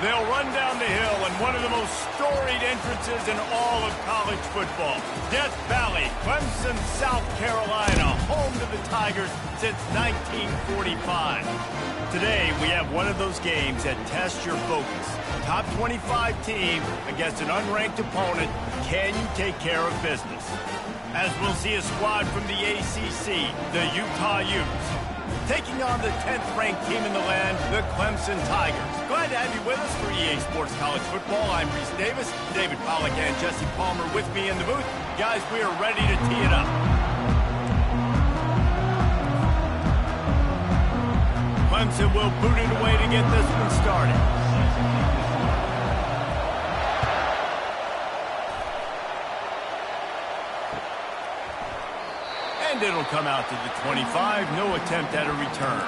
They'll run down the hill in one of the most storied entrances in all of college football. Death Valley, Clemson, South Carolina, home to the Tigers since 1945. Today, we have one of those games that tests your focus. Top 25 team against an unranked opponent. Can you take care of business? As we'll see a squad from the ACC, the Utah Utes, taking on the 10th-ranked team in the land, the Clemson Tigers. Glad to have you with us for EA Sports College Football. I'm Reese Davis, David Pollack and Jesse Palmer with me in the booth. Guys, we are ready to tee it up. Clemson will boot it away to get this one started. And it'll come out to the 25. No attempt at a return.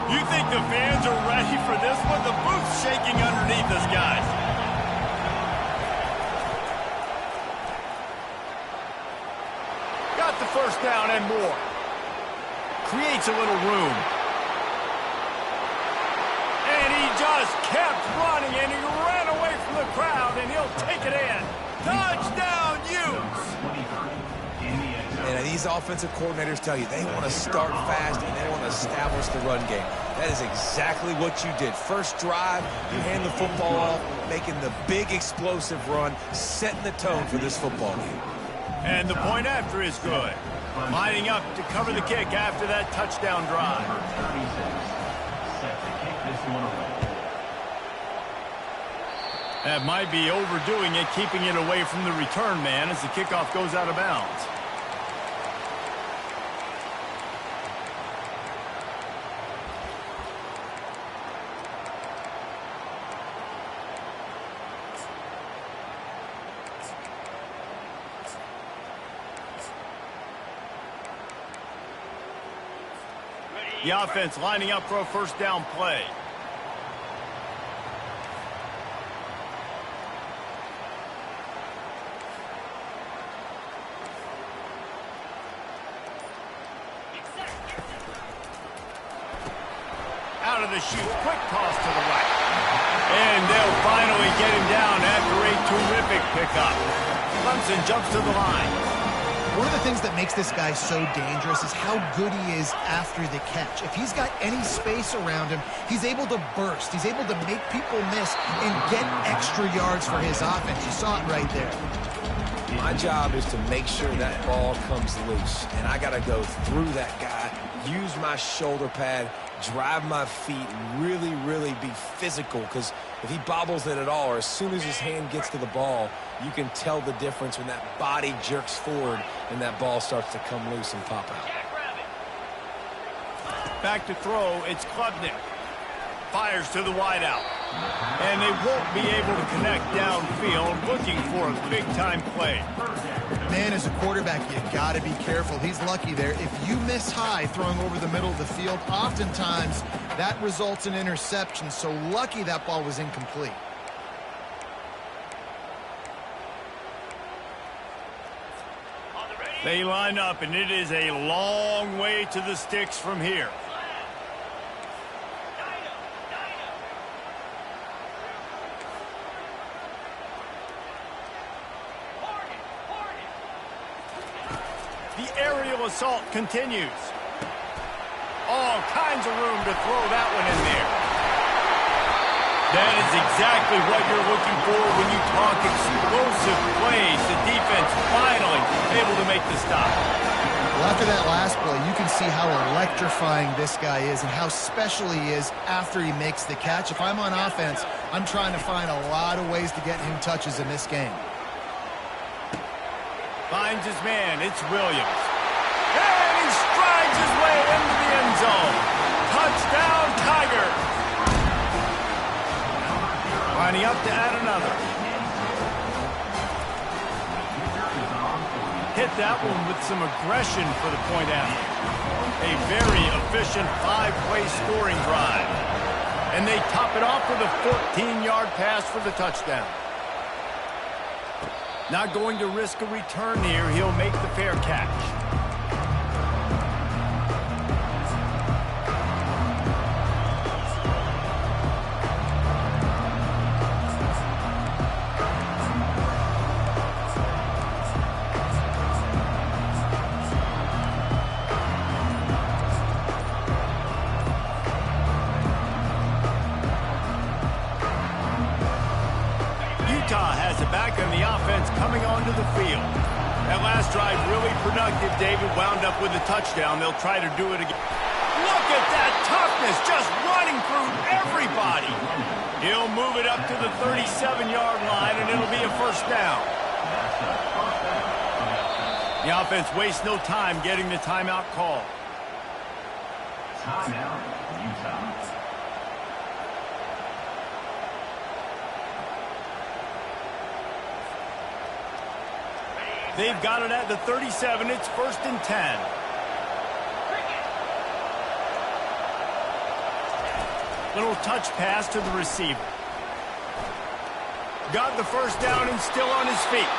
You think the fans are ready for this one? The booth's shaking underneath us, guys. Got the first down and more. Creates a little room. And he just kept running, and he ran away from the crowd, and he'll take it in. Touchdown, Utes! And these offensive coordinators tell you they want to start fast and they want to establish the run game. That is exactly what you did. First drive, you hand the football off, making the big explosive run, setting the tone for this football game. And the point after is good. Lining up to cover the kick after that touchdown drive. That might be overdoing it, keeping it away from the return man as the kickoff goes out of bounds. The offense lining up for a first down play. Out of the chute, quick toss to the right. And they'll finally get him down after a terrific pickup. Clemson jumps to the line. One of the things that makes this guy so dangerous is how good he is after the catch. If he's got any space around him, he's able to burst. He's able to make people miss and get extra yards for his offense. You saw it right there. My job is to make sure that ball comes loose, and I got to go through that guy, use my shoulder pad, drive my feet, really, really be physical, because if he bobbles it at all, or as soon as his hand gets to the ball, you can tell the difference when that body jerks forward and that ball starts to come loose and pop out. Back to throw, it's Klubnik. Fires to the wideout. And they won't be able to connect downfield, looking for a big-time play. Man, as a quarterback, you got to be careful. He's lucky there. If you miss high throwing over the middle of the field, oftentimes that results in interception. So lucky that ball was incomplete. They line up, and it is a long way to the sticks from here. The aerial assault continues. All kinds of room to throw that one in there. That is exactly what you're looking for when you talk explosive plays. The defense finally able to make the stop. Well, after that last play, you can see how electrifying this guy is and how special he is after he makes the catch. If I'm on offense, I'm trying to find a lot of ways to get him touches in this game. Finds his man. It's Williams. And he strides his way into the end zone. Touchdown, Tigers. Lining up to add another. hit that one with some aggression for the point athlete. A very efficient 5-play scoring drive. And they top it off with a 14-yard pass for the touchdown. Not going to risk a return here. He'll make the fair catch. Utah has it back on the offense coming onto the field. That last drive really productive. David wound up with a touchdown. They'll try to do it again. Look at that toughness, just running through everybody. He'll move it up to the 37-yard line, and it'll be a first down. The offense wastes no time getting the timeout call. Timeout, Utah. They've got it at the 37. It's 1st and 10. Little touch pass to the receiver. Got the first down and still on his feet.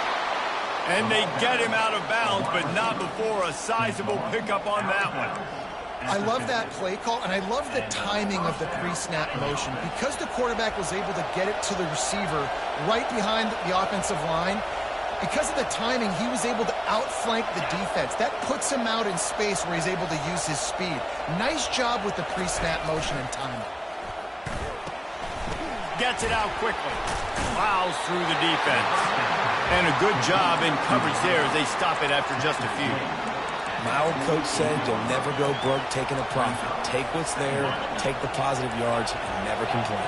And they get him out of bounds, but not before a sizable pickup on that one. I love that play call, and I love the timing of the pre-snap motion. Because the quarterback was able to get it to the receiver right behind the offensive line, because of the timing, he was able to outflank the defense. That puts him out in space where he's able to use his speed. Nice job with the pre-snap motion and timing. Gets it out quickly. Plows through the defense. And a good job in coverage there as they stop it after just a few. My old coach said you'll never go broke taking a profit. Take what's there, take the positive yards, and never complain.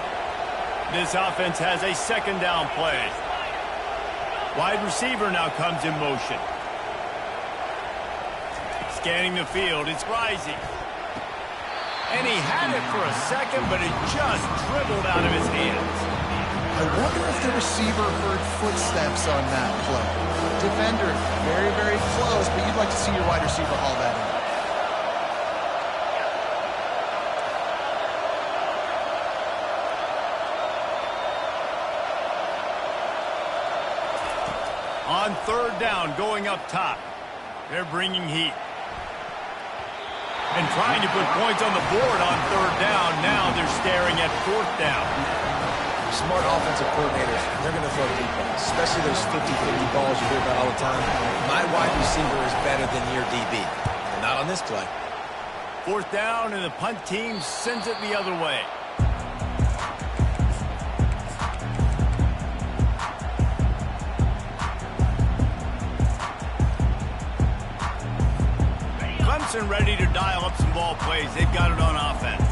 This offense has a second down play. Wide receiver now comes in motion. Scanning the field, it's rising. And he had it for a second, but it just dribbled out of his hands. I wonder if the receiver heard footsteps on that play. Defender, very, very close, but you'd like to see your wide receiver haul that in. On 3rd down, going up top. They're bringing heat. And trying to put points on the board on 3rd down. Now they're staring at 4th down. Smart offensive coordinators, they're going to throw deep balls, especially those 50-50 balls you hear about all the time. My wide receiver is better than your DB. But not on this play. 4th down, and the punt team sends it the other way. Clemson ready to dial up some ball plays. They've got it on offense.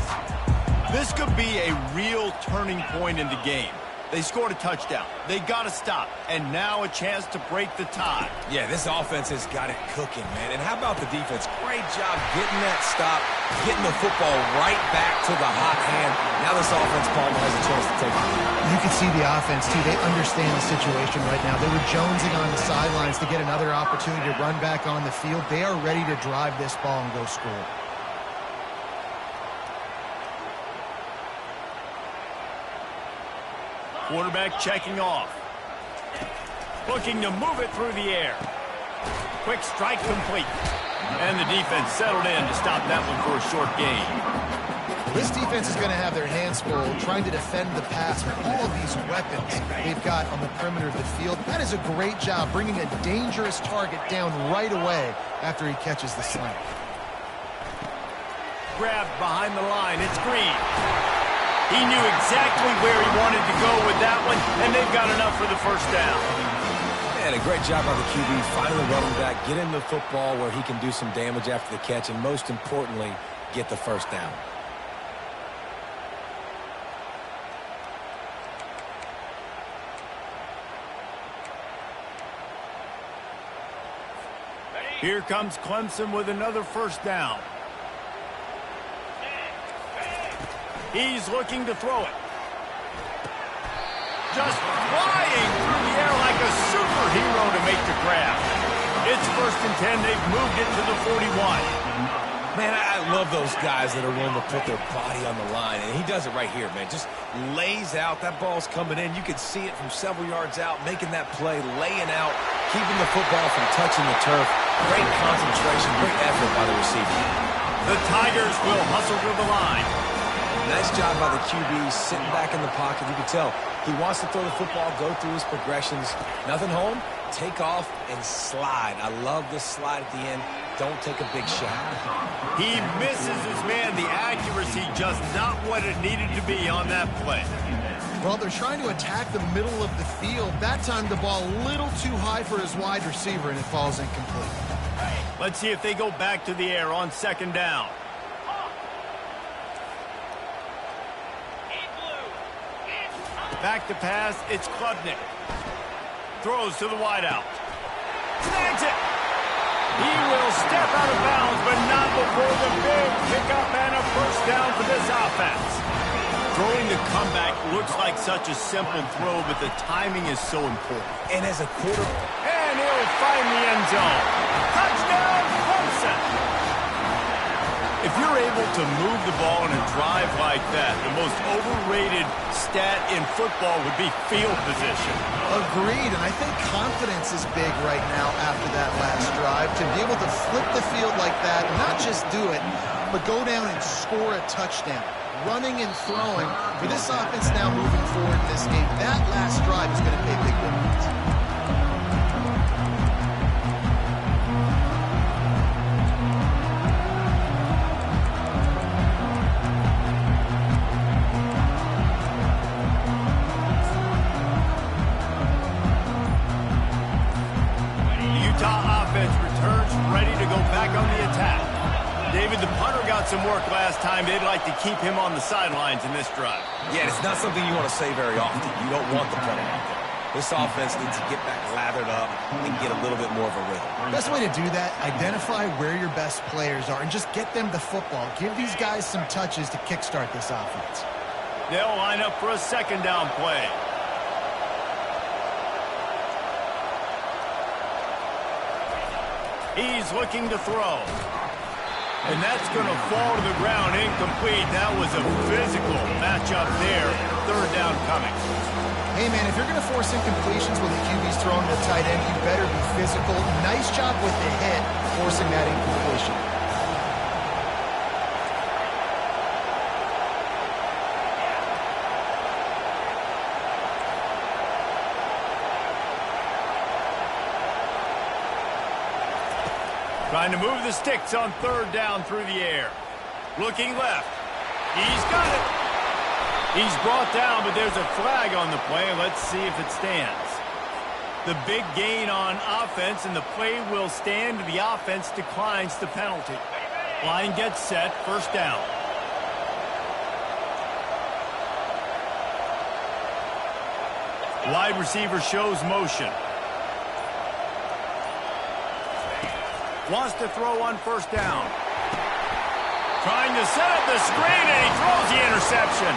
This could be a real turning point in the game. They scored a touchdown. They got to stop. And now a chance to break the tie. Yeah, this offense has got it cooking, man. And how about the defense? Great job getting that stop, getting the football right back to the hot hand. Now this offense probably has a chance to take it. You can see the offense, too. They understand the situation right now. They were jonesing on the sidelines to get another opportunity to run back on the field. They are ready to drive this ball and go score. Quarterback checking off. Looking to move it through the air. Quick strike complete. And the defense settled in to stop that one for a short gain. This defense is going to have their hands full trying to defend the pass with all of these weapons they've got on the perimeter of the field. That is a great job bringing a dangerous target down right away after he catches the slant. Grabbed behind the line. It's Green. He knew exactly where he wanted to go with that one, and they've got enough for the first down. And a great job by the QB, finding the running back, get him the football where he can do some damage after the catch, and most importantly, get the first down. Here comes Clemson with another first down. He's looking to throw it. Just flying through the air like a superhero to make the grab. It's 1st and 10. They've moved it to the 41. Man, I love those guys that are willing to put their body on the line, and he does it right here, man. Just lays out. That ball's coming in. You can see it from several yards out, making that play, laying out, keeping the football from touching the turf. Great concentration, great effort by the receiver. The Tigers will hustle to the line. Nice job by the QB, sitting back in the pocket. You can tell he wants to throw the football, go through his progressions. Nothing home, take off, and slide. I love this slide at the end. Don't take a big shot. He misses his man. The accuracy just not what it needed to be on that play. Well, they're trying to attack the middle of the field. That time the ball a little too high for his wide receiver, and it falls incomplete. Let's see if they go back to the air on 2nd down. Back to pass, it's Klubnik. Throws to the wideout. Snags it! He will step out of bounds, but not before the big pickup and a 1st down for this offense. Throwing the comeback looks like such a simple throw, but the timing is so important. And as a quarterback... And he'll find the end zone. Touchdown, Clemson! If you're able to move the ball in a drive like that, the most overrated stat in football would be field position. Agreed, and I think confidence is big right now after that last drive. To be able to flip the field like that, not just do it, but go down and score a touchdown. Running and throwing. For this offense now moving forward in this game, that last drive is going to pay big dividends. The punter got some work last time. They'd like to keep him on the sidelines in this drive. Yeah, it's not something you want to say very often. You don't want the punter out there. This offense needs to get back lathered up and get a little bit more of a rhythm. Best way to do that, identify where your best players are and just get them the football. Give these guys some touches to kickstart this offense. They'll line up for a 2nd down play. He's looking to throw. And that's going to fall to the ground, incomplete. That was a physical matchup there. 3rd down coming. Hey, man, if you're going to force incompletions when the QB's throwing the tight end, you better be physical. Nice job with the hit, forcing that incompletion. Trying to move the sticks on 3rd down through the air. Looking left. He's got it. He's brought down, but there's a flag on the play. Let's see if it stands. The big gain on offense, and the play will stand. The offense declines the penalty. Line gets set. 1st down. Wide receiver shows motion. Wants to throw on 1st down. Trying to set up the screen, and he throws the interception.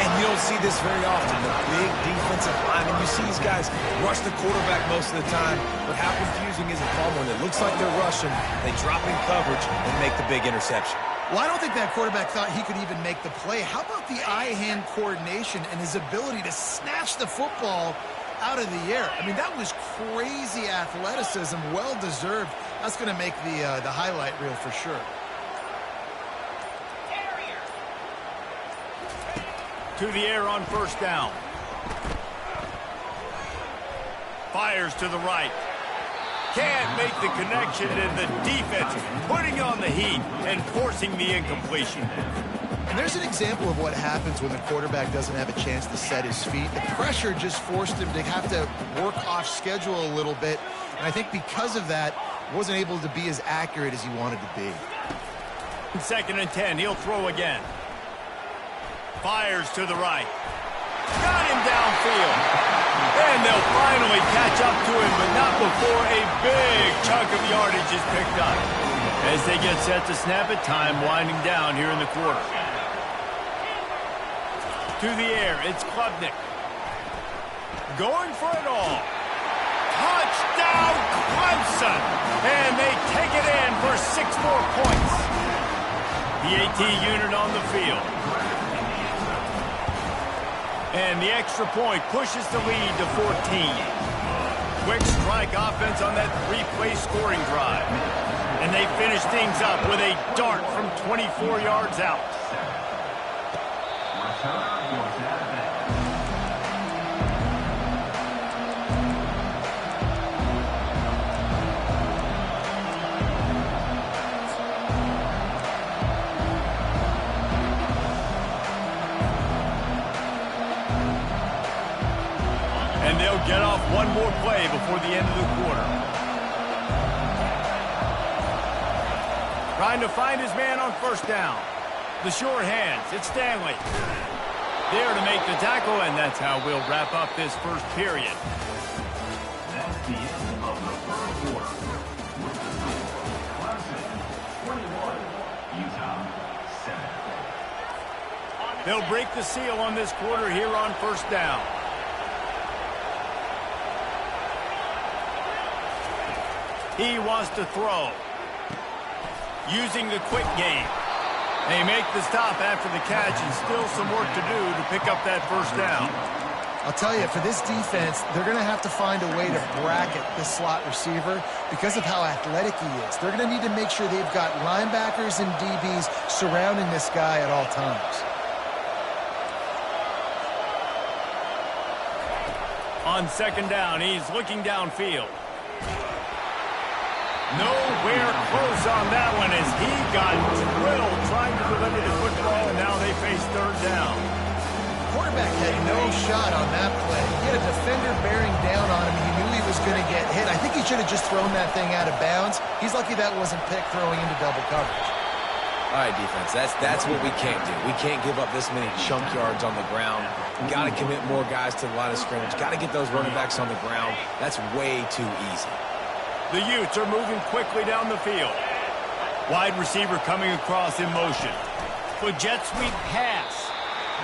And you don't see this very often, the big defensive line. And you see these guys rush the quarterback most of the time, but how confusing is it when it looks like they're rushing, they drop in coverage and make the big interception. Well, I don't think that quarterback thought he could even make the play. How about the eye-hand coordination and his ability to snatch the football out of the air? I mean, that was crazy athleticism, well-deserved. That's going to make the highlight reel for sure. To the air on 1st down. Fires to the right. Can't make the connection, and the defense putting on the heat and forcing the incompletion. And there's an example of what happens when the quarterback doesn't have a chance to set his feet. The pressure just forced him to have to work off schedule a little bit. And I think because of that, wasn't able to be as accurate as he wanted to be. 2nd and 10, he'll throw again. Fires to the right. Got him downfield. And they'll finally catch up to him, but not before a big chunk of yardage is picked up. As they get set to snap it, time winding down here in the quarter. To the air, it's Klubnik. Going for it all. Touchdown! touchdown, Clemson! And they take it in for 6 more points. The AT unit on the field. And the extra point pushes the lead to 14. Quick strike offense on that 3-play scoring drive. And they finish things up with a dart from 24 yards out. And they'll get off one more play before the end of the quarter. Trying to find his man on first down. The short hands, it's Stanley. There to make the tackle, and that's how we'll wrap up this first period. That's the end of the first quarter. With the score, Clemson 21, Utah 7. They'll break the seal on this quarter here on first down. He wants to throw. Using the quick game. They make the stop after the catch, and still some work to do to pick up that first down. I'll tell you, for this defense, they're going to have to find a way to bracket this slot receiver because of how athletic he is. They're going to need to make sure they've got linebackers and DBs surrounding this guy at all times. On second down, he's looking downfield. Nowhere close on that one as he got drilled trying to deliver the football, and now they face third down. Quarterback had no shot on that play. He had a defender bearing down on him. He knew he was going to get hit. I think he should have just thrown that thing out of bounds. He's lucky that wasn't picked throwing into double coverage. All right, defense, that's what we can't do. We can't give up this many chunk yards on the ground. We got to commit more guys to the line of scrimmage. Got to get those running backs on the ground. That's way too easy. The Utes are moving quickly down the field. Wide receiver coming across in motion. The jet sweep pass.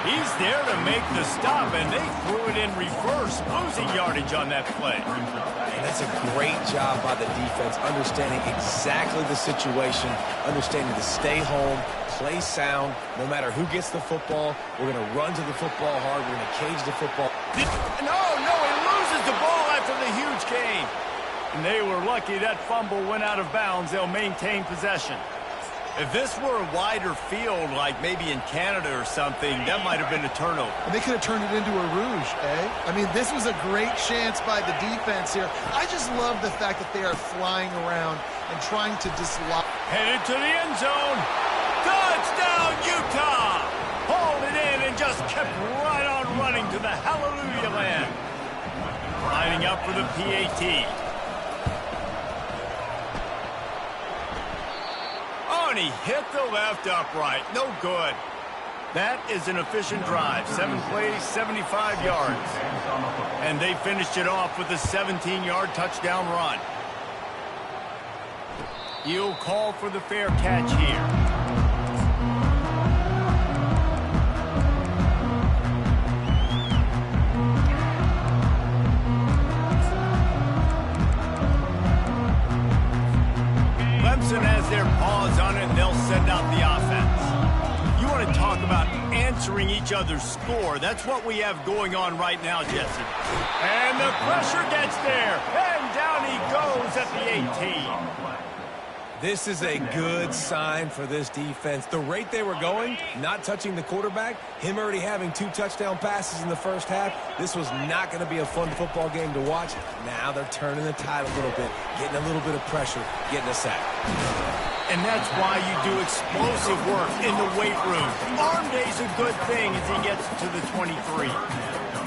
He's there to make the stop, and they threw it in reverse, losing yardage on that play. And that's a great job by the defense, understanding exactly the situation, understanding to stay home, play sound. No matter who gets the football, we're going to run to the football hard. We're going to cage the football. No, he loses the ball after the huge gain. And they were lucky that fumble went out of bounds. They'll maintain possession. If this were a wider field, like maybe in Canada or something, that might have been a turnover. And they could have turned it into a rouge, eh? I mean, this was a great chance by the defense here. I just love the fact that they are flying around and trying to dislodge. Headed to the end zone. Touchdown, Utah! Hauled it in and just kept right on running to the hallelujah land. Lining up for the PAT. And he hit the left upright. No good. That is an efficient drive. 7 plays, 75 yards. And they finished it off with a 17-yard touchdown run. You'll call for the fair catch here. Has their paws on it, and they'll send out the offense. You want to talk about answering each other's score. That's what we have going on right now, Jesse. And the pressure gets there, and down he goes at the 18. This is a good sign for this defense. The rate they were going, not touching the quarterback, him already having 2 touchdown passes in the first half, this was not going to be a fun football game to watch. Now they're turning the tide a little bit, getting a little bit of pressure, getting a sack. And that's why you do explosive work in the weight room. Arm day's a good thing as he gets to the 23.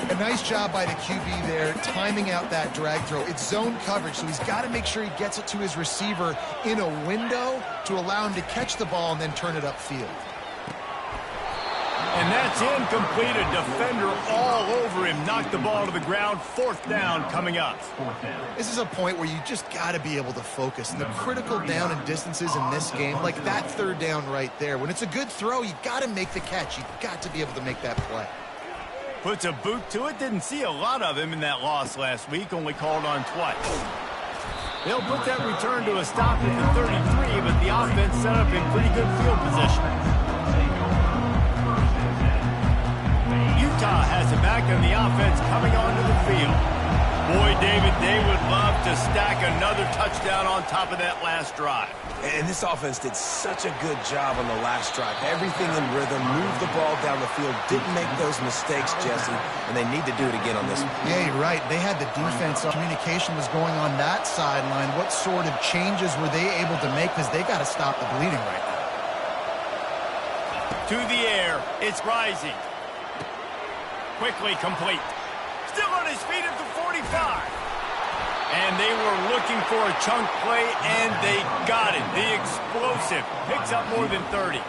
A nice job by the QB there, timing out that drag throw. It's zone coverage, so he's got to make sure he gets it to his receiver in a window to allow him to catch the ball and then turn it upfield. And that's incomplete. A defender all over him. Knocked the ball to the ground. 4th down coming up. This is a point where you just got to be able to focus. And the critical down and distances in this game, like that 3rd down right there, when it's a good throw, you got to make the catch. You got to be able to make that play. Puts a boot to it. Didn't see a lot of him in that loss last week. Only called on twice. They'll put that return to a stop at the 33, but the offense set up in pretty good field position. Utah has it back, and the offense coming onto the field. Boy, David, they would love to stack another touchdown on top of that last drive. And this offense did such a good job on the last drive. Everything in rhythm, moved the ball down the field, didn't make those mistakes, Jesse, and they need to do it again on this one. Yeah, you're right. They had the defense. Communication was going on that sideline. What sort of changes were they able to make? Because they got to stop the bleeding right now. To the air. It's rising. Quickly complete. Still on his feet at the 45. And they were looking for a chunk play, and they got it. The explosive picks up more than 30.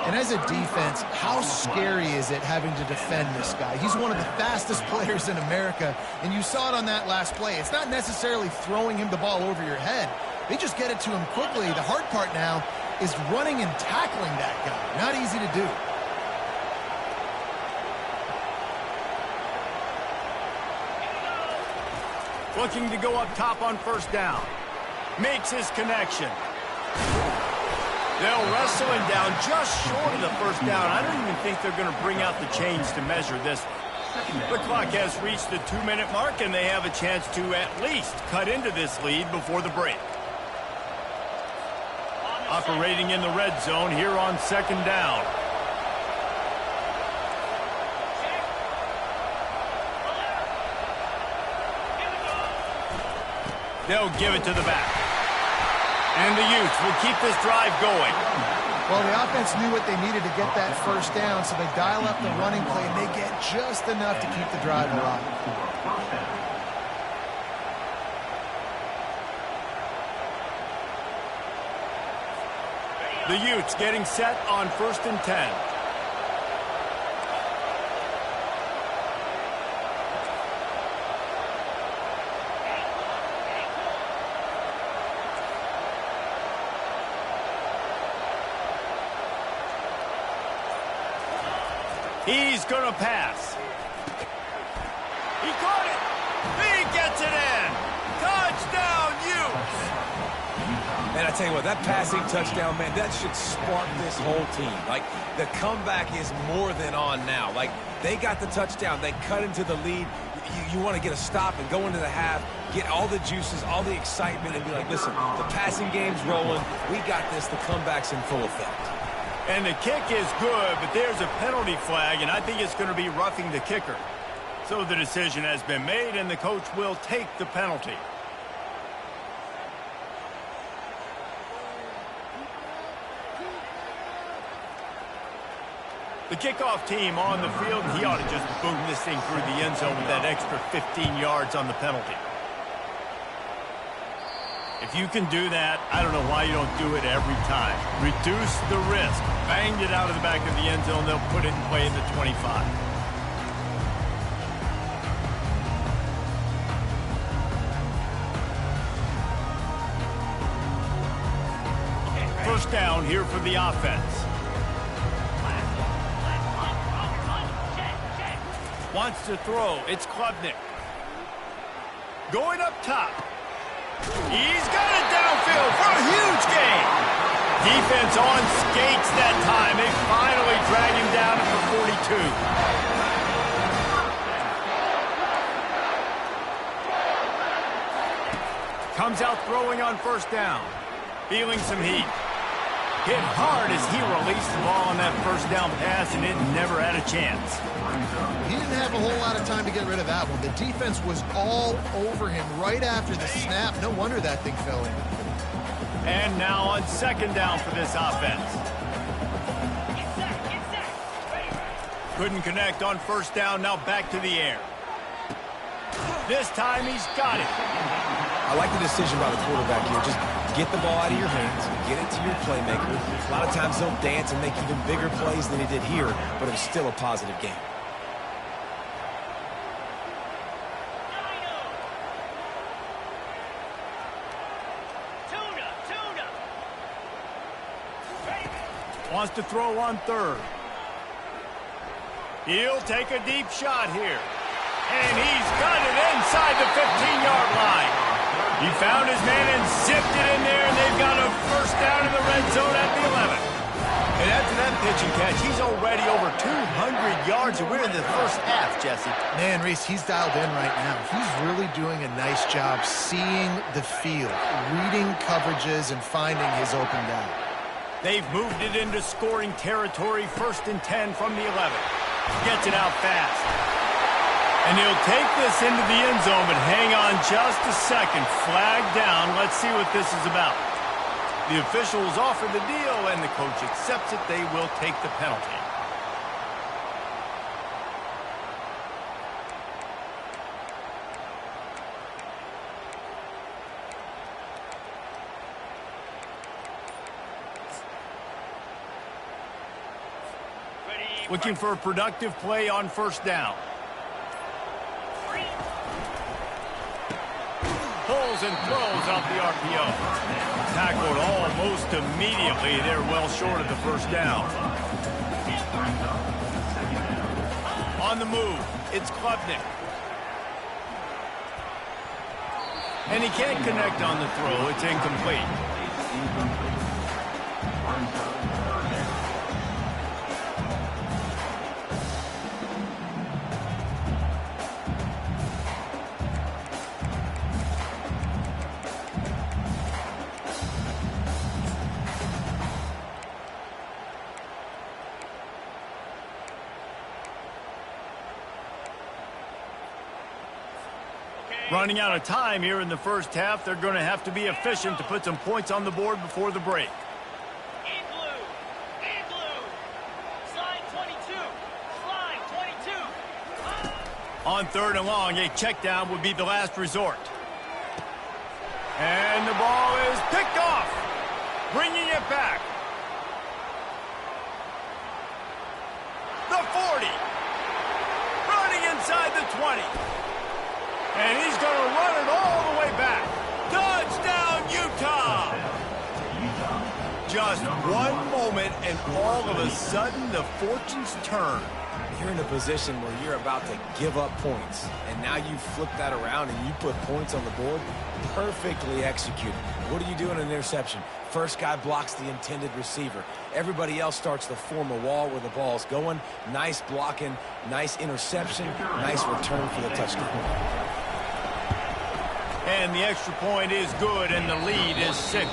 And as a defense, how scary is it having to defend this guy? He's one of the fastest players in America, and you saw it on that last play. It's not necessarily throwing him the ball over your head. They just get it to him quickly. The hard part now is running and tackling that guy. Not easy to do. Looking to go up top on first down. Makes his connection. They'll wrestle him down just short of the first down. I don't even think they're going to bring out the chains to measure this one. The clock has reached the 2-minute mark, and they have a chance to at least cut into this lead before the break. Operating in the red zone here on second down. They'll give it to the back. And the Utes will keep this drive going. Well, the offense knew what they needed to get that first down, so they dial up the running play, and they get just enough to keep the drive alive. The Utes getting set on 1st and 10. He's going to pass. He caught it. He gets it in. Touchdown, Utes. Man, I tell you what, that passing touchdown, man, that should spark this whole team. Like, the comeback is more than on now. Like, they got the touchdown. They cut into the lead. You want to get a stop and go into the half, get all the juices, all the excitement, and be like, listen, the passing game's rolling. We got this. The comeback's in full effect. And the kick is good, but there's a penalty flag, and I think it's going to be roughing the kicker. So the decision has been made, and the coach will take the penalty. The kickoff team on the field, and he ought to just boom this thing through the end zone with that extra 15 yards on the penalty. If you can do that, I don't know why you don't do it every time. Reduce the risk. Banged it out of the back of the end zone. They'll put it in play at the 25. First down here for the offense. Wants to throw. It's Klubnik. Going up top. He's got it downfield for a huge gain. Defense on skates that time. They finally drag him down at the 42. Comes out throwing on first down. Feeling some heat. Hit hard as he released the ball on that first down pass, and it never had a chance. He didn't have a whole lot of time to get rid of that one. The defense was all over him right after the snap. No wonder that thing fell in. And now on second down for this offense. Couldn't connect on first down. Now back to the air. This time he's got it. I like the decision by the quarterback here. Just get the ball out of your hands, get it to your playmaker. A lot of times they'll dance and make even bigger plays than he did here, but it was still a positive game. Wants to throw on third. He'll take a deep shot here. And he's got it inside the 15-yard line. He found his man and zipped it in there, and they've got a first down in the red zone at the 11. And after that pitch and catch, he's already over 200 yards, and we're in the first half, Jesse. Man, Reese, he's dialed in right now. He's really doing a nice job seeing the field, reading coverages, and finding his open guy. They've moved it into scoring territory, 1st and 10 from the 11. Gets it out fast. And he'll take this into the end zone, but hang on just a second. Flag down. Let's see what this is about. The officials offer the deal, and the coach accepts it. They will take the penalty. Looking for a productive play on 1st down. Pulls and throws off the RPO. Tackled almost immediately. They're well short of the 1st down. On the move, it's Klubnik. And he can't connect on the throw. It's incomplete. Running out of time here in the first half. They're going to have to be efficient to put some points on the board before the break. In blue, slide 22, slide 22. On 3rd and long, a check down would be the last resort. And the ball is picked off, bringing it back. The 40, running inside the 20. And he's going to run it all the way back. Touchdown, Utah! Just one moment, and all of a sudden, the fortunes turn. You're in a position where you're about to give up points, and now you flip that around and you put points on the board. Perfectly executed. What do you do in an interception? First guy blocks the intended receiver. Everybody else starts to form a wall where the ball's going. Nice blocking, nice interception, nice return for the touchdown. And the extra point is good, and the lead is 6.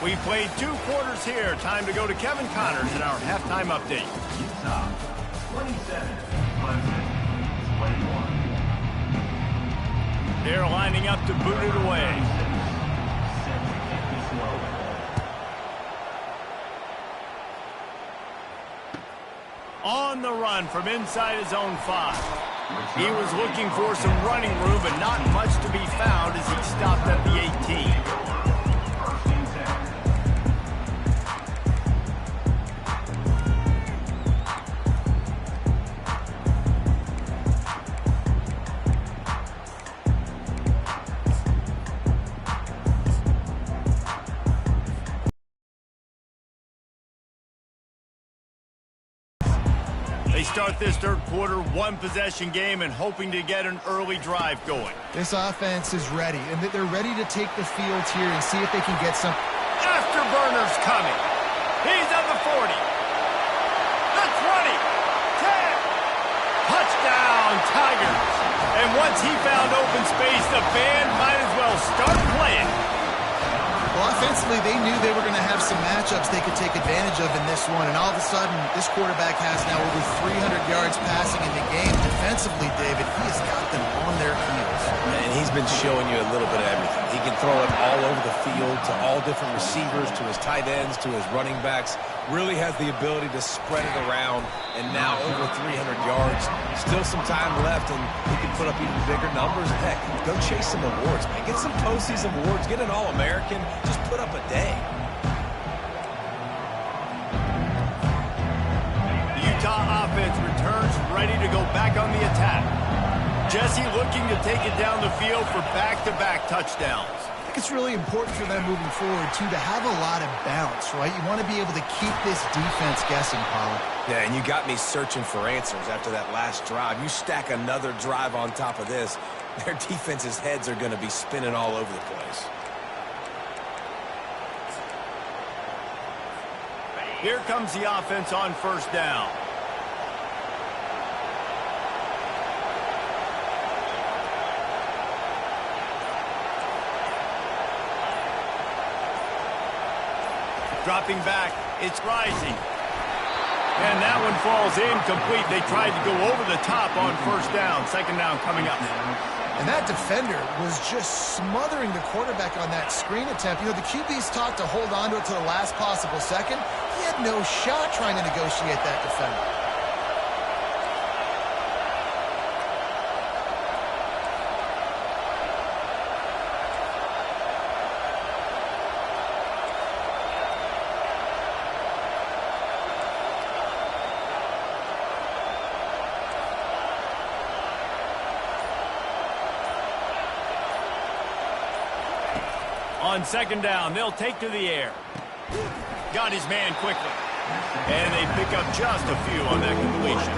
We played 2 quarters here. Time to go to Kevin Connors in our halftime update. Utah, 27, Clemson, 21. They're lining up to boot it away. On the run from inside his own 5. He was looking for some running room, but not much to be found as he stopped at the 18. They start this 3rd quarter, 1-possession game, and hoping to get an early drive going. This offense is ready, and they're ready to take the field here and see if they can get some. Afterburner's coming. He's at the 40. The 20. 10. Touchdown, Tigers. And once he found open space, the band might as well start playing. Well, offensively, they knew they were going to have some matchups they could take advantage of in this one, and all of a sudden, this quarterback has now over 300 yards passing in the game. Defensively, David, he has got them on their heels. And he's been showing you a little bit of everything. He can throw it all over the field to all different receivers, to his tight ends, to his running backs. Really has the ability to spread it around, and now over 300 yards. Still some time left, and he can put up even bigger numbers. Heck, go chase some awards, man. Get some postseason awards. Get an All-American. Just put up a day. The Utah offense returns ready to go back on the attack. Jesse looking to take it down the field for back-to-back touchdowns. I think it's really important for them moving forward, too, to have a lot of bounce, right? You want to be able to keep this defense guessing, Pollard. Yeah, and you got me searching for answers after that last drive. You stack another drive on top of this, their defense's heads are going to be spinning all over the place. Here comes the offense on first down. Dropping back, it's rising. And that one falls incomplete. They tried to go over the top on first down. Second down coming up. And that defender was just smothering the quarterback on that screen attempt. You know, the QB's taught to hold on to it to the last possible second. He had no shot trying to negotiate that defender. On second down, they'll take to the air. Got his man quickly. And they pick up just a few on that completion.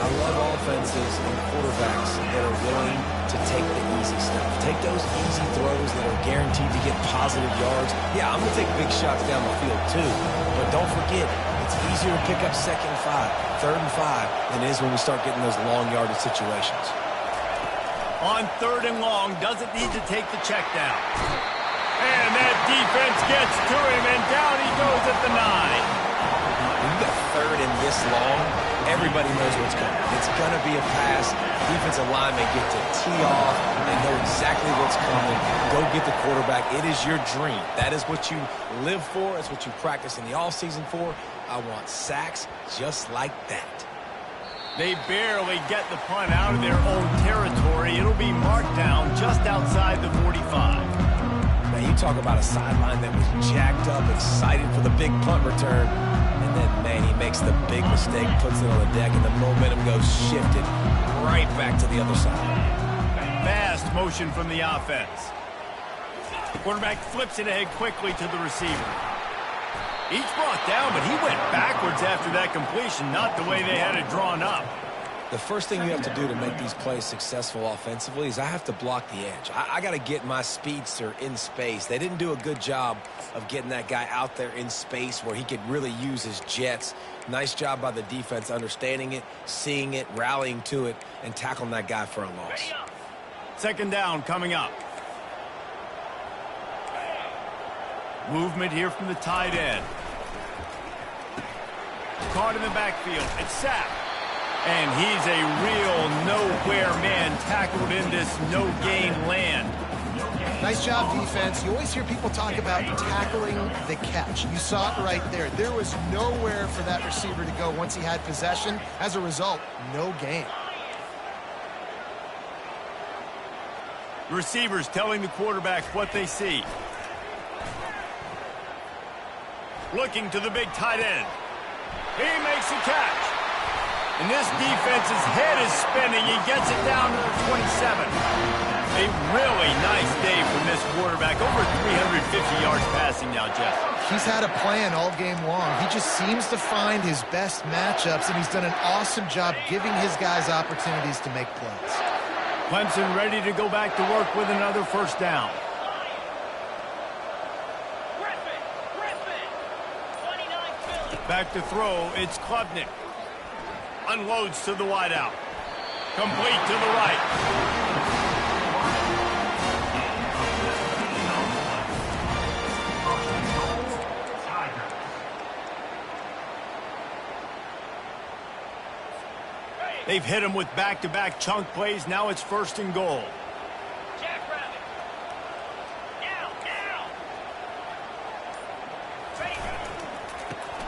I love offenses and quarterbacks that are willing to take the easy stuff. Take those easy throws that are guaranteed to get positive yards. Yeah, I'm going to take big shots down the field too. But don't forget, it's easier to pick up second and 5, third and 5 than it is when we start getting those long yardage situations. On third and long, doesn't need to take the check down. And that defense gets to him, and down he goes at the 9. When you got third and this long, everybody knows what's coming. It's going to be a pass. Defensive linemen get to tee off and know exactly what's coming. Go get the quarterback. It is your dream. That is what you live for. It's what you practice in the offseason for. I want sacks just like that. They barely get the punt out of their own territory. It'll be marked down just outside the 45. Now, you talk about a sideline that was jacked up, excited for the big punt return. And then, man, he makes the big mistake, puts it on the deck, and the momentum goes shifted right back to the other side. Fast motion from the offense. Quarterback flips it ahead quickly to the receiver. He's brought down, but he went backwards after that completion, not the way they had it drawn up. The first thing you have to do to make these plays successful offensively is I have to block the edge. I got to get my speedster in space. They didn't do a good job of getting that guy out there in space where he could really use his jets. Nice job by the defense understanding it, seeing it, rallying to it, and tackling that guy for a loss. Second down coming up. Movement here from the tight end. Caught in the backfield. It's sacked. And he's a real nowhere man tackled in this no-gain land. Nice job, defense. You always hear people talk about tackling the catch. You saw it right there. There was nowhere for that receiver to go once he had possession. As a result, no gain. Receivers telling the quarterback what they see. Looking to the big tight end. He makes the catch. And this defense's head is spinning. He gets it down to the 27. A really nice day from this quarterback. Over 350 yards passing now, Jeff. He's had a plan all game long. He just seems to find his best matchups, and he's done an awesome job giving his guys opportunities to make plays. Clemson ready to go back to work with another first down. Back to throw, it's Klubnik. Unloads to the wideout. Complete to the right. They've hit him with back-to-back chunk plays. Now it's first and goal.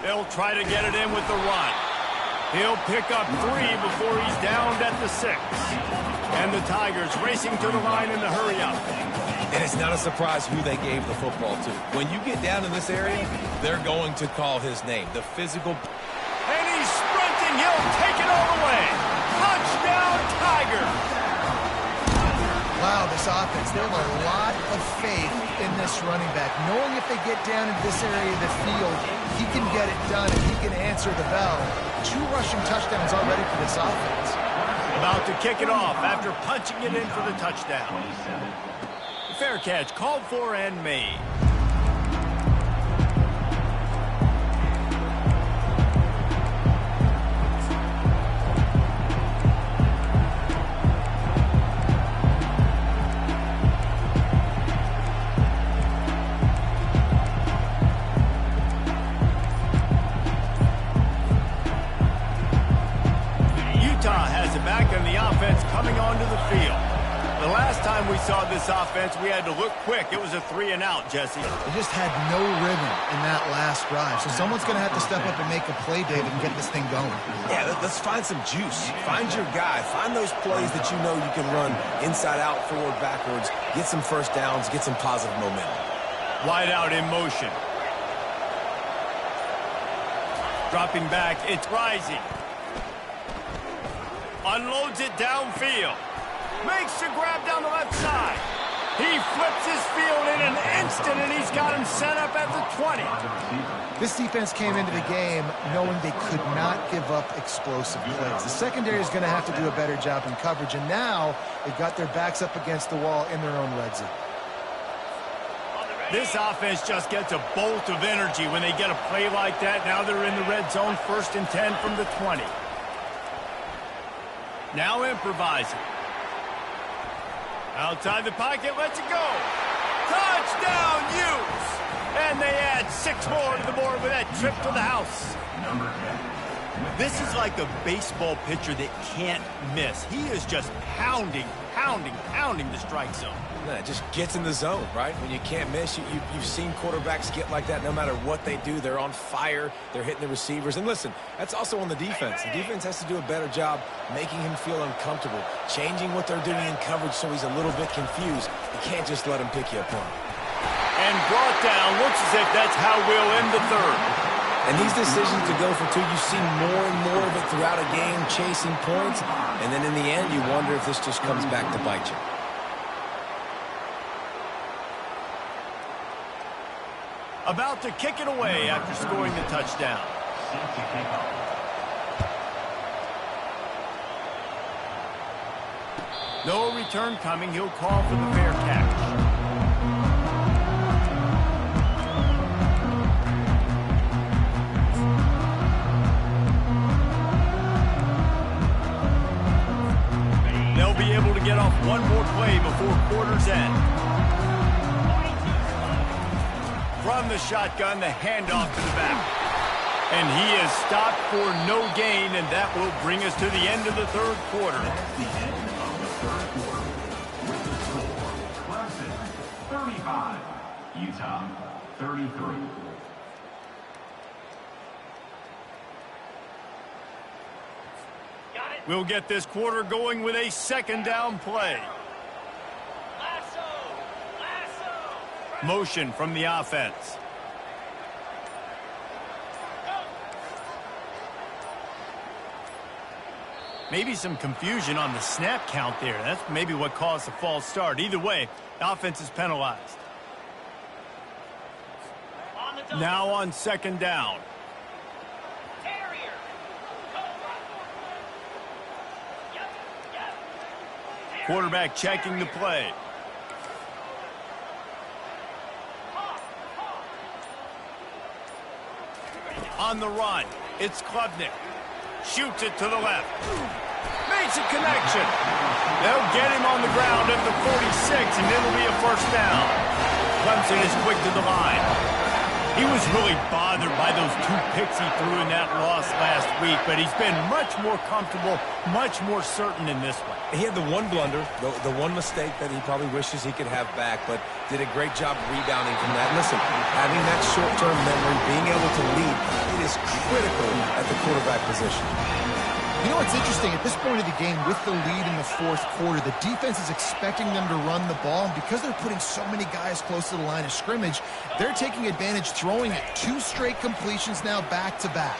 They'll try to get it in with the run. He'll pick up 3 before he's downed at the 6. And the Tigers racing to the line in the hurry-up. And it's not a surprise who they gave the football to. When you get down in this area, they're going to call his name. The physical. And he's sprinting. He'll take it all the way. Touchdown, Tigers. Wow, this offense, they have a lot of faith in this running back. Knowing if they get down in this area of the field, he can get it done and he can answer the bell. 2 rushing touchdowns already for this offense. About to kick it off after punching it in for the touchdown. Fair catch called for and made. Coming onto the field. The last time we saw this offense, we had to look quick. It was a 3-and-out, Jesse. They just had no rhythm in that last drive. So someone's going to have to step up and make a play, David, and get this thing going. Yeah, let's find some juice. Find your guy. Find those plays that you know you can run inside out, forward, backwards. Get some first downs. Get some positive momentum. Wide out in motion. Dropping back. It's rising. Unloads it downfield. Makes the grab down the left side. He flips his field in an instant, and he's got him set up at the 20. This defense came into the game knowing they could not give up explosive plays. The secondary is going to have to do a better job in coverage, and now they've got their backs up against the wall in their own red zone. This offense just gets a bolt of energy when they get a play like that. Now they're in the red zone, 1st and 10 from the 20. Now improvising. Outside the pocket, lets it go. Touchdown, Utes! And they add 6 more to the board with that trip to the house. This is like a baseball pitcher that can't miss. He is just pounding the strike zone. Yeah, it just gets in the zone, right? When you can't miss, you've seen quarterbacks get like that no matter what they do. They're on fire. They're hitting the receivers. And listen, that's also on the defense. The defense has to do a better job making him feel uncomfortable, changing what they're doing in coverage so he's a little bit confused. You can't just let him pick you apart. And brought down. Looks as if that's how we'll end the third. And these decisions to go for 2, you see more and more of it throughout a game, chasing points. And then in the end, you wonder if this just comes back to bite you. About to kick it away after scoring the touchdown. No return coming. He'll call for the fair catch. They'll be able to get off one more play before quarter's end. From the shotgun, the handoff to the back. And he is stopped for no gain, and that will bring us to the end of the third quarter. That's the end of the third quarter. With the score, Clemson 35, Utah 33. We'll get this quarter going with a 2nd down play. Motion from the offense. Maybe some confusion on the snap count there. That's maybe what caused the false start. Either way, the offense is penalized. Now on 2nd down. Quarterback checking the play. On the run, it's Klubnik. Shoots it to the left. Makes a connection. They'll get him on the ground at the 46, and it'll be a 1st down. Clemson is quick to the line. He was really bothered by those 2 picks he threw in that loss last week, but he's been much more comfortable, much more certain in this one. He had the one blunder, the one mistake that he probably wishes he could have back, but did a great job rebounding from that. Listen, having that short-term memory, being able to lead, it is critical at the quarterback position. You know what's interesting? At this point of the game, with the lead in the 4th quarter, the defense is expecting them to run the ball. And because they're putting so many guys close to the line of scrimmage, they're taking advantage, throwing it 2 straight completions now back-to-back.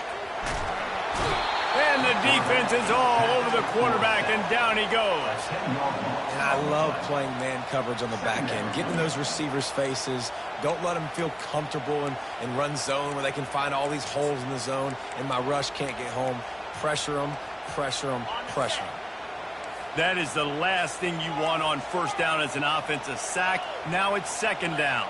And the defense is all over the quarterback, and down he goes. And I love playing man coverage on the back end, getting in those receivers' faces. Don't let them feel comfortable and run zone where they can find all these holes in the zone, and my rush can't get home. Pressure them, pressure them, pressure them. That is the last thing you want on first down as an offensive sack. Now it's second down.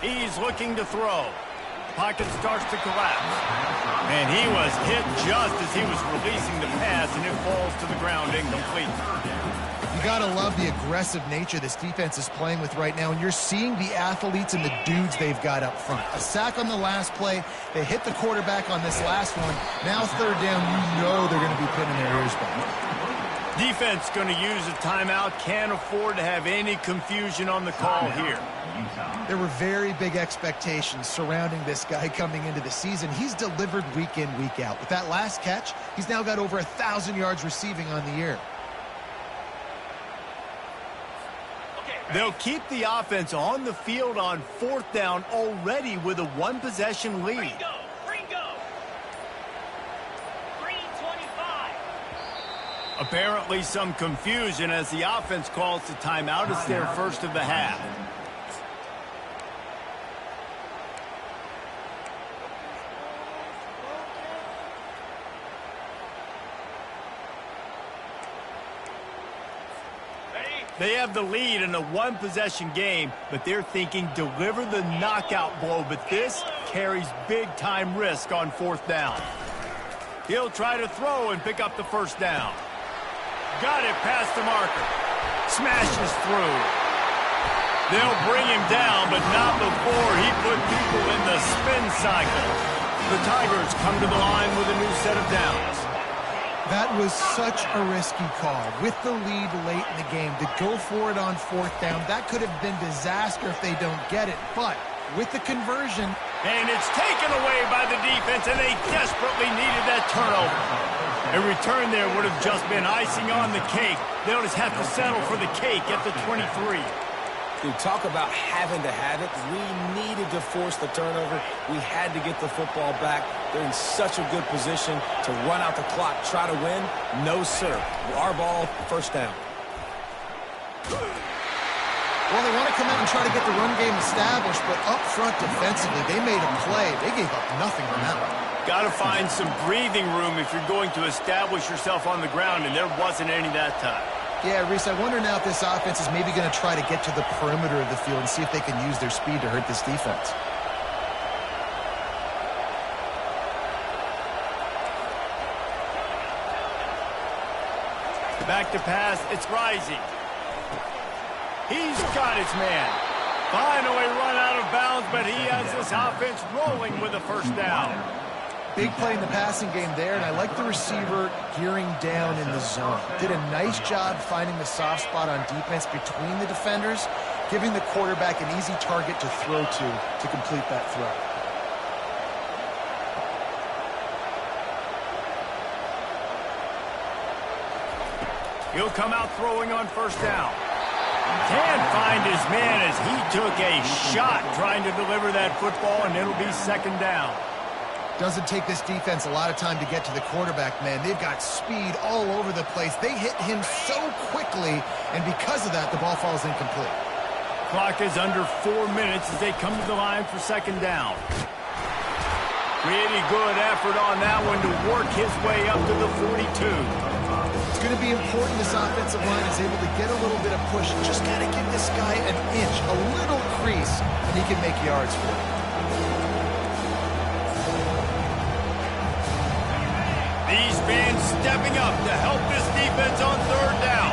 He's looking to throw. Pocket starts to collapse. And he was hit just as he was releasing the pass, and it falls to the ground incomplete. You got to love the aggressive nature this defense is playing with right now, and you're seeing the athletes and the dudes they've got up front. A sack on the last play. They hit the quarterback on this last one. Now third down, you know they're going to be pinning their ears back. Defense going to use a timeout. Can't afford to have any confusion on the call here. There were very big expectations surrounding this guy coming into the season. He's delivered week in, week out. With that last catch, he's now got over 1,000 yards receiving on the year. They'll keep the offense on the field on fourth down already with a one-possession lead. Apparently some confusion as the offense calls the timeout. It's their first of the half. They have the lead in a one-possession game, but they're thinking deliver the knockout blow, but this carries big-time risk on fourth down. He'll try to throw and pick up the first down. Got it past the marker. Smashes through. They'll bring him down, but not before he put people in the spin cycle. The Tigers come to the line with a new set of downs. That was such a risky call. With the lead late in the game, to go for it on fourth down, that could have been disaster if they don't get it. But with the conversion... And it's taken away by the defense, and they desperately needed that turnover. A return there would have just been icing on the cake. They'll just have to settle for the cake at the 23. Dude, talk about having to have it. We needed to force the turnover. We had to get the football back. They're in such a good position to run out the clock, try to win. No, sir. Our ball, first down. Well, they want to come out and try to get the run game established, but up front defensively, they made a play. They gave up nothing on that one. Got to find some breathing room if you're going to establish yourself on the ground, and there wasn't any that time. Yeah, Reese, I wonder now if this offense is maybe going to try to get to the perimeter of the field and see if they can use their speed to hurt this defense. Back to pass, it's Rising. He's got his man. Finally run out of bounds, but he has this offense rolling with a first down. Big play in the passing game there, and I like the receiver gearing down in the zone. Did a nice job finding the soft spot on defense between the defenders, giving the quarterback an easy target to throw to complete that throw. He'll come out throwing on first down. Can't find his man as he took a shot trying to deliver that football, and it'll be second down. Doesn't take this defense a lot of time to get to the quarterback, man. They've got speed all over the place. They hit him so quickly, and because of that, the ball falls incomplete. Clock is under 4 minutes as they come to the line for second down. Pretty good effort on that one to work his way up to the 42. It's going to be important this offensive line is able to get a little bit of push. Just got to give this guy an inch, a little crease, and he can make yards for it. These fans stepping up to help this defense on third down.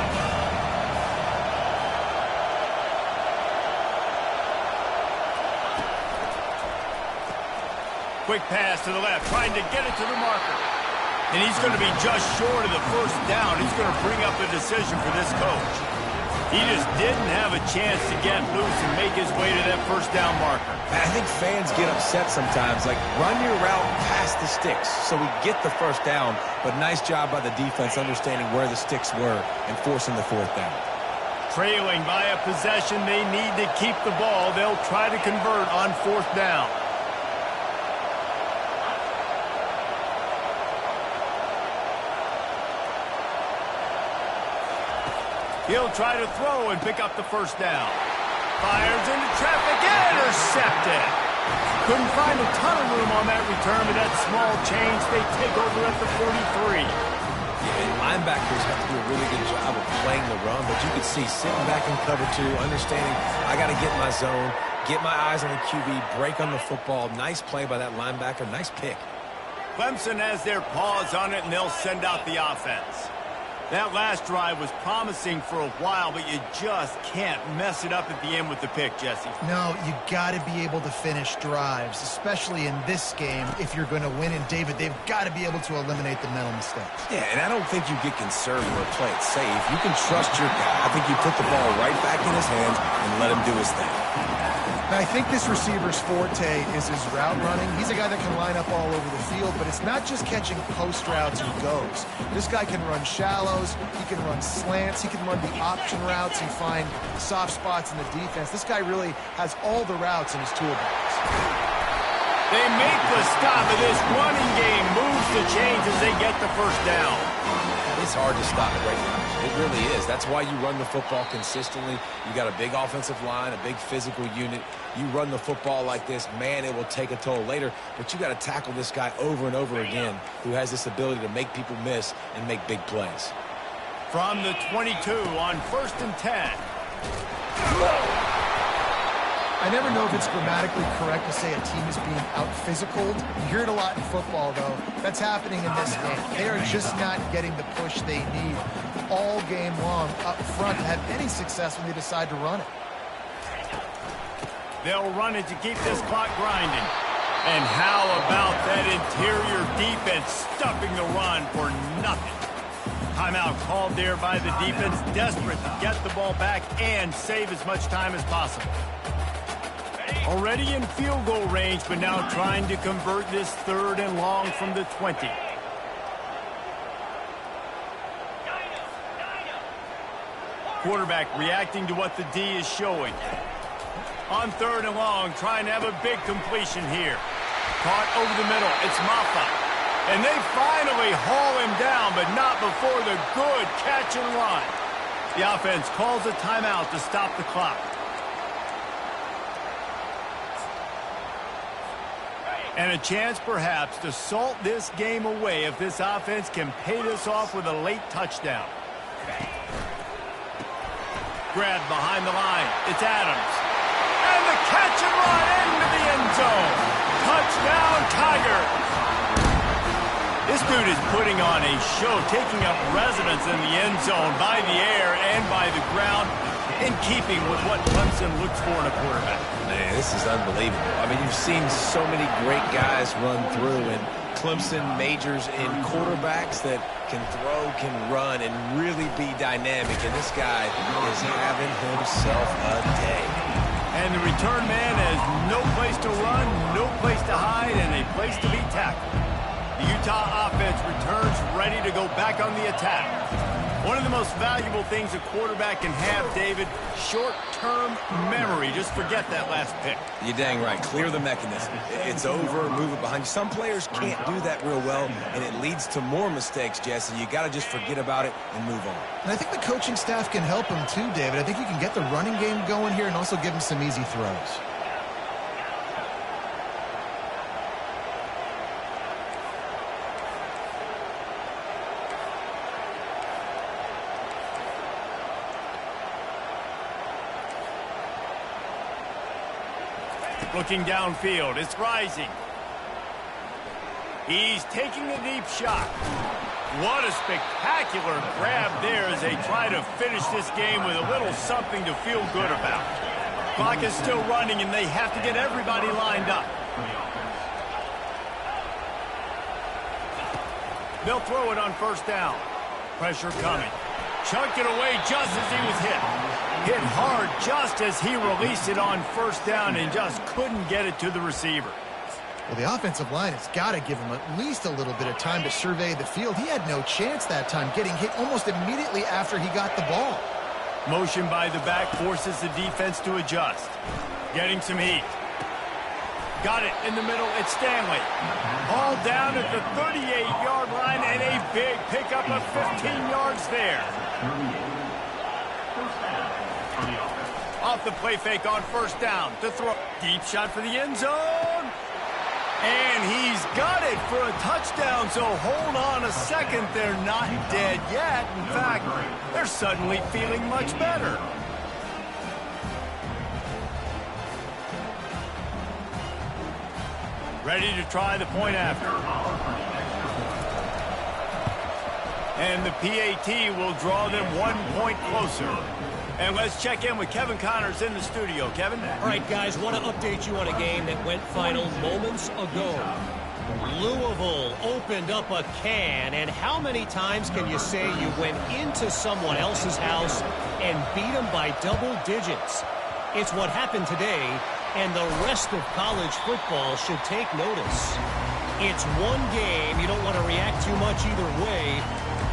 Quick pass to the left, trying to get it to the marker. And he's going to be just short of the first down. He's going to bring up a decision for this coach. He just didn't have a chance to get loose and make his way to that first down marker. I think fans get upset sometimes. Like, run your route past the sticks so we get the first down. But nice job by the defense understanding where the sticks were and forcing the fourth down. Trailing by a possession, they need to keep the ball. They'll try to convert on fourth down. He'll try to throw and pick up the first down. Fires into traffic, intercepted. Couldn't find a ton of room on that return, but that small change, they take over at the 43. And linebackers have to do a really good job of playing the run, but you can see sitting back in cover 2, understanding I got to get my zone, get my eyes on the QB, break on the football. Nice play by that linebacker. Nice pick. Clemson has their paws on it, and they'll send out the offense. That last drive was promising for a while, but you just can't mess it up at the end with the pick, Jesse. No, you got to be able to finish drives, especially in this game. If you're going to win, and David, they've got to be able to eliminate the mental mistakes. Yeah, and I don't think you get conservative or play it safe. You can trust your guy. I think you put the ball right back in his hands and let him do his thing. Now, I think this receiver's forte is his route running. He's a guy that can line up all over the field, but it's not just catching post routes and goes. This guy can run shallows, he can run slants, he can run the option routes and find soft spots in the defense. This guy really has all the routes in his toolbox. They make the stop, but this running game moves the chains as they get the first down. It's hard to stop it right now. It really is. That's why you run the football consistently. You got a big offensive line, a big physical unit. You run the football like this, man, it will take a toll later. But you got to tackle this guy over and over again who has this ability to make people miss and make big plays. From the 22 on 1st and 10. I never know if it's grammatically correct to say a team is being out-physicaled. You hear it a lot in football, though. That's happening in this game. They are just not getting the push they need all game long up front to have any success when they decide to run it. They'll run it to keep this clock grinding. And how about that interior defense stuffing the run for nothing? Timeout called there by the defense, desperate to get the ball back and save as much time as possible. Already in field goal range, but now trying to convert this 3rd and long from the 20. Quarterback reacting to what the D is showing. On 3rd and long, trying to have a big completion here. Caught over the middle. It's Maffa. And they finally haul him down, but not before the good catch and run. The offense calls a timeout to stop the clock. And a chance, perhaps, to salt this game away if this offense can pay this off with a late touchdown. Grabbed behind the line. It's Adams. And the catch and run into the end zone. Touchdown, Tigers. This dude is putting on a show, taking up residence in the end zone by the air and by the ground, in keeping with what Clemson looks for in a quarterback. Man, this is unbelievable. I mean, you've seen so many great guys run through, and Clemson majors in quarterbacks that can throw, can run, and really be dynamic. And this guy is having himself a day. And the return man has no place to run, no place to hide, and a place to be tackled. The Utah offense returns ready to go back on the attack. One of the most valuable things a quarterback can have, David, short-term memory. Just forget that last pick. You're dang right. Clear the mechanism. It's over, move it behind you. Some players can't do that real well, and it leads to more mistakes, Jesse. You got to just forget about it and move on. And I think the coaching staff can help him too, David. I think you can get the running game going here and also give him some easy throws. Looking downfield, it's Rising. He's taking a deep shot. What a spectacular grab there as they try to finish this game with a little something to feel good about. Clock is still running, and they have to get everybody lined up. They'll throw it on 1st down. Pressure coming. Chunked it away just as he was hit. Hit hard just as he released it on 1st down and just couldn't get it to the receiver. Well, the offensive line has got to give him at least a little bit of time to survey the field. He had no chance that time, getting hit almost immediately after he got the ball. Motion by the back forces the defense to adjust. Getting some heat. Got it in the middle. It's Stanley. Ball down at the 38-yard line and a big pickup of 15 yards there. Off the play fake on 1st down to throw. Deep shot for the end zone. And he's got it for a touchdown, so hold on a second. They're not dead yet. In fact, they're suddenly feeling much better. Ready to try the point after. And the PAT will draw them 1 point closer. And let's check in with Kevin Connors in the studio. Kevin? All right, guys, want to update you on a game that went final moments ago. Louisville opened up a can, and how many times can you say you went into someone else's house and beat them by double digits? It's what happened today, and the rest of college football should take notice. It's one game. You don't want to react too much either way.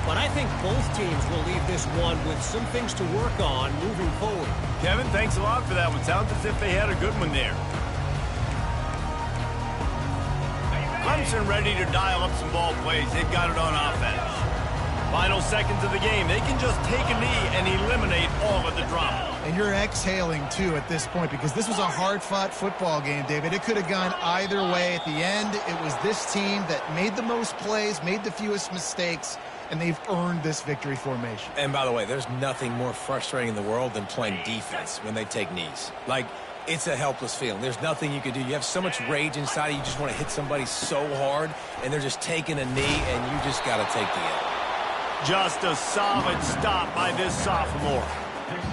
But I think both teams will leave this one with some things to work on moving forward. Kevin, thanks a lot for that one. Sounds as if they had a good one there. Clemson ready to dial up some ball plays. They've got it on offense. Final seconds of the game. They can just take a knee and eliminate all of the drama. And you're exhaling, too, at this point, because this was a hard-fought football game, David. It could have gone either way. At the end, it was this team that made the most plays, made the fewest mistakes, and they've earned this victory formation. And by the way, there's nothing more frustrating in the world than playing defense when they take knees. Like, it's a helpless feeling. There's nothing you can do. You have so much rage inside you. You just want to hit somebody so hard, and they're just taking a knee, and you just got to take the L. Just a solid stop by this sophomore.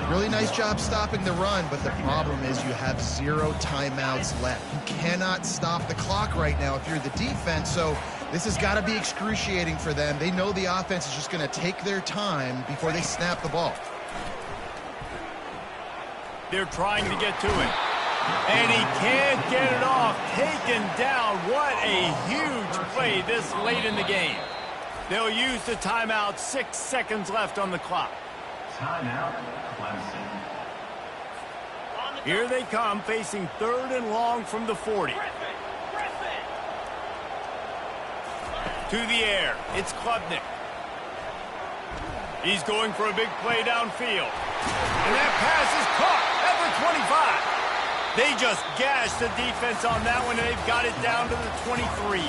Really nice job stopping the run, but the problem is you have 0 timeouts left. You cannot stop the clock right now if you're the defense, so this has got to be excruciating for them. They know the offense is just going to take their time before they snap the ball. They're trying to get to it. And he can't get it off. Taken down. What a huge play this late in the game. They'll use the timeout. 6 seconds left on the clock. Timeout, Clemson. Here they come, facing 3rd and long from the 40. To the air, it's Klubnik. He's going for a big play downfield. And that pass is caught at the 25. They just gashed the defense on that one, and they've got it down to the 23.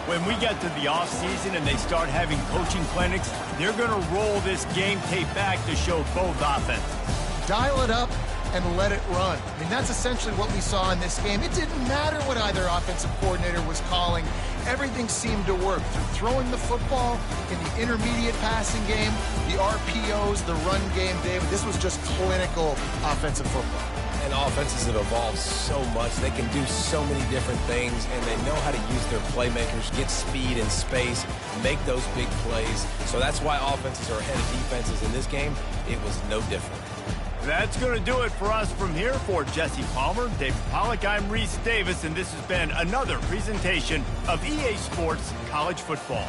When we get to the offseason and they start having coaching clinics, they're going to roll this game tape back to show both offenses. Dial it up and let it run. I mean, that's essentially what we saw in this game. It didn't matter what either offensive coordinator was calling. Everything seemed to work. Through throwing the football, in the intermediate passing game, the RPOs, the run game, David, this was just clinical offensive football. And offenses have evolved so much. They can do so many different things, and they know how to use their playmakers, get speed and space, make those big plays. So that's why offenses are ahead of defenses in this game. It was no different. That's going to do it for us from here. For Jesse Palmer, David Pollack, I'm Reese Davis, and this has been another presentation of EA Sports College Football.